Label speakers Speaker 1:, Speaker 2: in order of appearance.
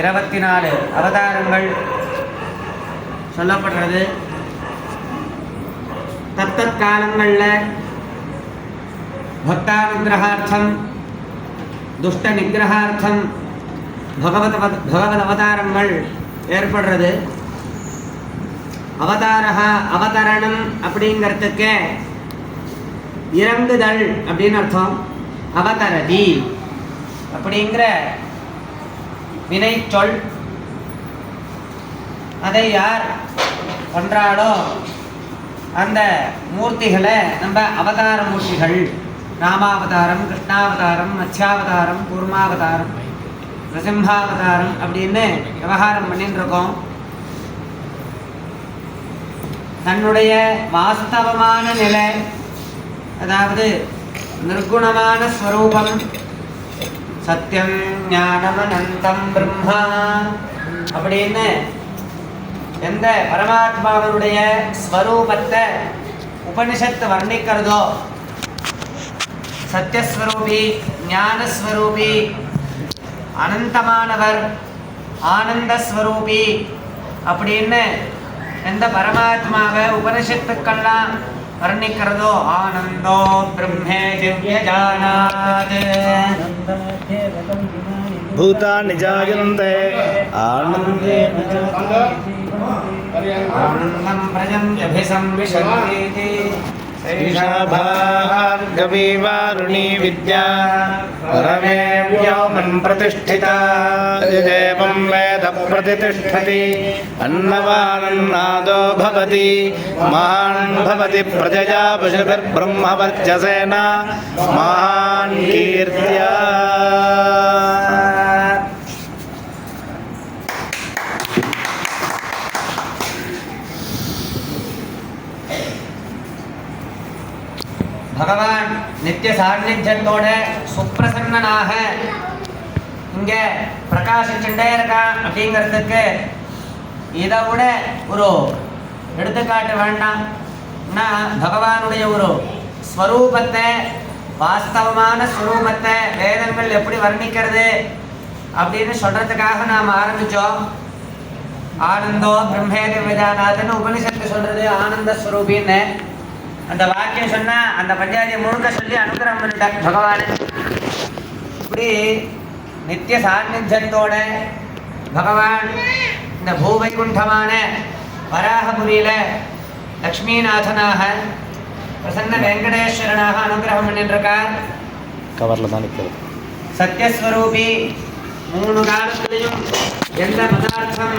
Speaker 1: 24 அவதாரங்கள் சொல்லப்படுறது. தத்தத் காலங்களில் பக்தானுகிரகார்த்தம் துஷ்ட நிகிரகார்த்தம் பகவத் அவதாரங்கள் ஏற்படுறது. அவதரணம் அப்படிங்கிறதுக்கு இறங்குதல் அப்படின்னு அர்த்தம். அவதரதி அப்படிங்கிற வினை சொல். அதை யார் பண்றாளோ அந்த மூர்த்திகளை நம்ம அவதார மூர்த்திகள், ராமாவதாரம், கிருஷ்ணாவதாரம், மத்ஸ்யாவதாரம், கூர்மாவதாரம், நரசிம்ஹாவதாரம் அப்படின்னு விவகாரம் பண்ணிட்டு இருக்கோம். தன்னுடைய வாஸ்தவமான நிலை, அதாவது நிர்குணமான ஸ்வரூபம், சத்தியம் ஞானம் அனந்தம் பிரம்மா அப்படின்னு எந்த பரமாத்மாவனுடைய ஸ்வரூபத்தை உபனிஷத்து வர்ணிக்கிறதோ, சத்தியஸ்வரூபி, ஞானஸ்வரூபி, அனந்தமானவர், ஆனந்தஸ்வரூபி அப்படின்னு எந்த பரமாத்மாவை உபனிஷத்துக்கெல்லாம் வர்ணிக்கிறதோ, ஆனந்தோ பிரம்மே திவ்யஜானாத்
Speaker 2: பூதானி ஜாயந்தே ஆனந்தேன
Speaker 1: ஆனந்தம் பிரஜந்த்யபிசம்விஷந்தி
Speaker 2: भार्गवीवारुणी विद्या परमे व्योमन् प्रतिष्ठिता यदेवं वेद प्रतिष्ठति अन्नवानन्नादो भवति महान् भवति प्रजया पशुभिर्ब्रह्मवर्चसेन महान् कीर्त्या.
Speaker 1: பகவான் நித்திய சாநித்தியத்தோட சுப்பிரசன்னனாக இங்கே பிரகாசிச்சுட்டே இருக்கான் அப்படிங்கிறதுக்கு இதை விட ஒரு எடுத்துக்காட்டு வேண்டாம்னா, பகவானுடைய ஒரு ஸ்வரூபத்தை, வாஸ்தவமான ஸ்வரூபத்தை வேதங்கள் எப்படி வர்ணிக்கிறது அப்படின்னு சொல்றதுக்காக நாம் ஆரம்பித்தோம். ஆனந்தோ பிரம்மேதி விஜானாத்னு உபனிஷத்து சொல்றது ஆனந்த ஸ்வரூபின்னு. அந்த வாக்கியம் சொன்னா அந்த பஞ்சாதியை முழுக்க சொல்லி அனுகிரகம் பண்ணிட்டார் பகவான். இப்படி நித்திய சாநித்தியத்தோட பகவான் இந்த பூவைகுண்டமான வராகபுரியில லக்ஷ்மிநாதனாக பிரசன்ன வெங்கடேஸ்வரனாக அனுகிரகம் பண்ணிருக்கார்.
Speaker 2: கவர்ல தான் நிற்கிறது.
Speaker 1: சத்யஸ்வரூபி, 3 காலத்திலையும் எந்த பதார்த்தம்